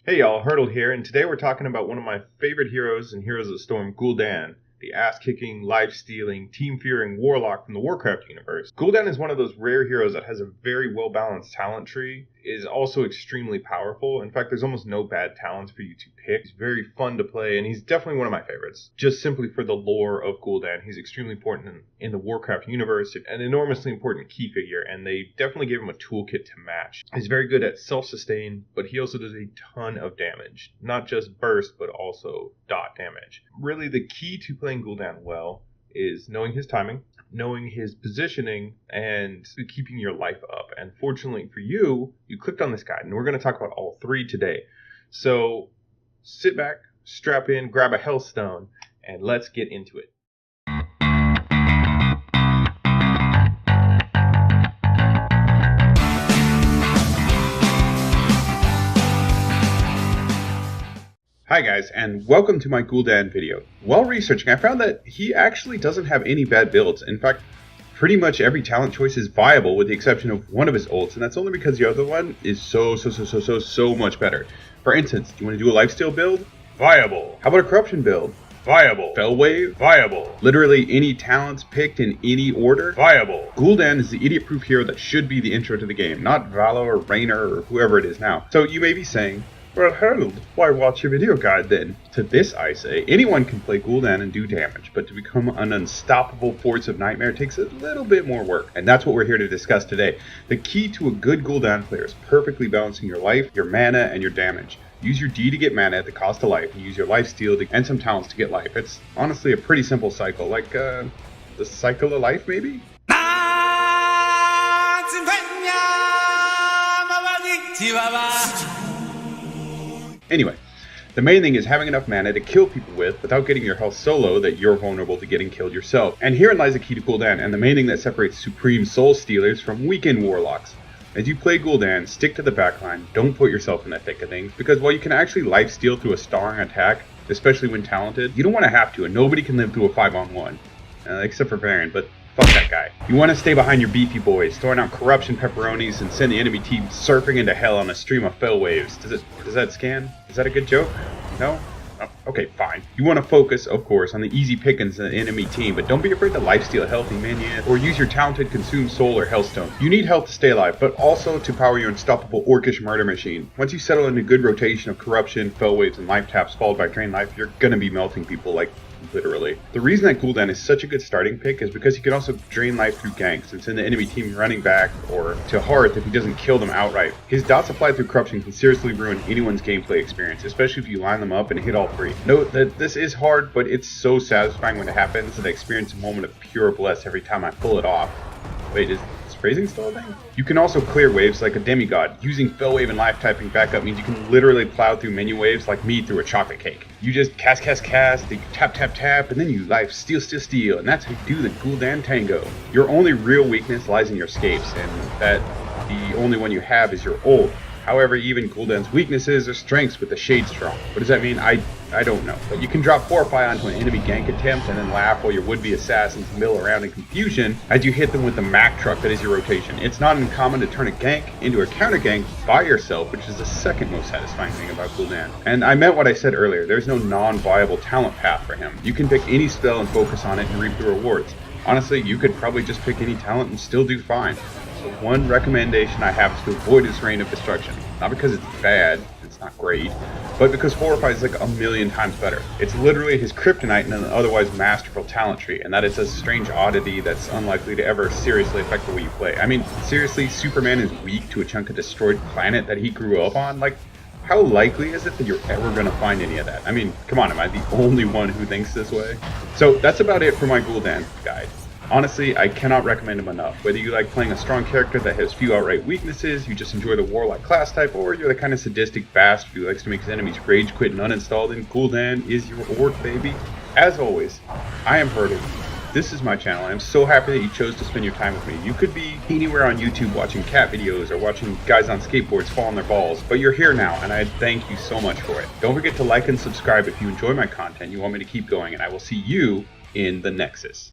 Hey y'all, Hurdle here, and today we're talking about one of my favorite heroes and Heroes of the Storm, Gul'dan, the ass-kicking, life-stealing, team-fearing warlock from the Warcraft universe. Gul'dan is one of those rare heroes that has a very well-balanced talent tree, is also extremely powerful. In fact, there's almost no bad talents for you to pick. He's very fun to play, and he's definitely one of my favorites. Just simply for the lore of Gul'dan, he's extremely important in the Warcraft universe, an enormously important key figure, and they definitely gave him a toolkit to match. He's very good at self-sustain, but he also does a ton of damage. Not just burst, but also dot damage. Really, the key to playing Gul'dan well is knowing his timing, knowing his positioning, and keeping your life up. And fortunately for you, you clicked on this guide, and we're going to talk about all three today. So sit back, strap in, grab a Hellstone, and let's get into it. Hi guys, and welcome to my Gul'dan video. While researching, I found that he actually doesn't have any bad builds. In fact, pretty much every talent choice is viable with the exception of one of his ults, and that's only because the other one is so much better. For instance, do you want to do a lifesteal build? Viable. How about a corruption build? Viable. Fell wave? Viable. Literally any talents picked in any order? Viable. Gul'dan is the idiot-proof hero that should be the intro to the game, not Valo or Raynor or whoever it is now. So you may be saying, well, Harold, why watch your video guide then? To this I say, anyone can play Gul'dan and do damage, but to become an unstoppable force of nightmare takes a little bit more work, and that's what we're here to discuss today. The key to a good Gul'dan player is perfectly balancing your life, your mana, and your damage. Use your D to get mana at the cost of life, and use your lifesteal and some talents to get life. It's honestly a pretty simple cycle, like the cycle of life maybe? Anyway, the main thing is having enough mana to kill people with without getting your health so low that you're vulnerable to getting killed yourself. And herein lies the key to Gul'dan, and the main thing that separates supreme soul stealers from weekend warlocks. As you play Gul'dan, stick to the backline, don't put yourself in the thick of things, because while you can actually lifesteal through a starring attack, especially when talented, you don't want to have to, and nobody can live through a 5-on-1. Except for Baron, but fuck that guy. You want to stay behind your beefy boys, throwing out corruption pepperonis and send the enemy team surfing into hell on a stream of fell waves. Does that scan? Is that a good joke? No? Oh, okay, fine. You want to focus, of course, on the easy pickings of the enemy team, but don't be afraid to lifesteal healthy minions or use your talented consume soul or hellstone. You need health to stay alive, but also to power your unstoppable orcish murder machine. Once you settle into a good rotation of corruption, fell waves, and life taps followed by drain life, you're gonna be melting people like literally. The reason that Gul'dan is such a good starting pick is because he can also drain life through ganks and send the enemy team running back or to Hearth if he doesn't kill them outright. His dots applied through corruption can seriously ruin anyone's gameplay experience, especially if you line them up and hit all three. Note that this is hard, but it's so satisfying when it happens, and I experience a moment of pure bliss every time I pull it off. Wait, is phrasing still a thing? You can also clear waves like a demigod. Using fell wave and life typing backup means you can literally plow through menu waves like me through a chocolate cake. You just cast, then you tap, and then you life steal, and that's how you do the Gul'dan tango. Your only real weakness lies in your escapes, and that the only one you have is your ult. However, even Gul'dan's weaknesses are strengths with the Shade Strong. What does that mean? I don't know. But you can drop 4 or 5 onto an enemy gank attempt and then laugh while your would-be assassins mill around in confusion as you hit them with the Mac truck that is your rotation. It's not uncommon to turn a gank into a counter gank by yourself, which is the second most satisfying thing about Gul'dan. And I meant what I said earlier, there's no non-viable talent path for him. You can pick any spell and focus on it and reap the rewards. Honestly, you could probably just pick any talent and still do fine. So one recommendation I have is to avoid his Reign of Destruction. Not because it's bad, it's not great, but because Horrify is like a million times better. It's literally his kryptonite in an otherwise masterful talent tree, and that is a strange oddity that's unlikely to ever seriously affect the way you play. I mean, seriously, Superman is weak to a chunk of destroyed planet that he grew up on? Like, how likely is it that you're ever going to find any of that? I mean, come on, am I the only one who thinks this way? So that's about it for my Gul'dan guide. Honestly, I cannot recommend him enough. Whether you like playing a strong character that has few outright weaknesses, you just enjoy the warlock class type, or you're the kind of sadistic bastard who likes to make his enemies rage quit and uninstall, then Gul'dan is your orc, baby. As always, I am Hurdle. This is my channel. I'm so happy that you chose to spend your time with me. You could be anywhere on YouTube watching cat videos or watching guys on skateboards fall on their balls, but you're here now, and I thank you so much for it. Don't forget to like and subscribe if you enjoy my content, you want me to keep going, and I will see you in the Nexus.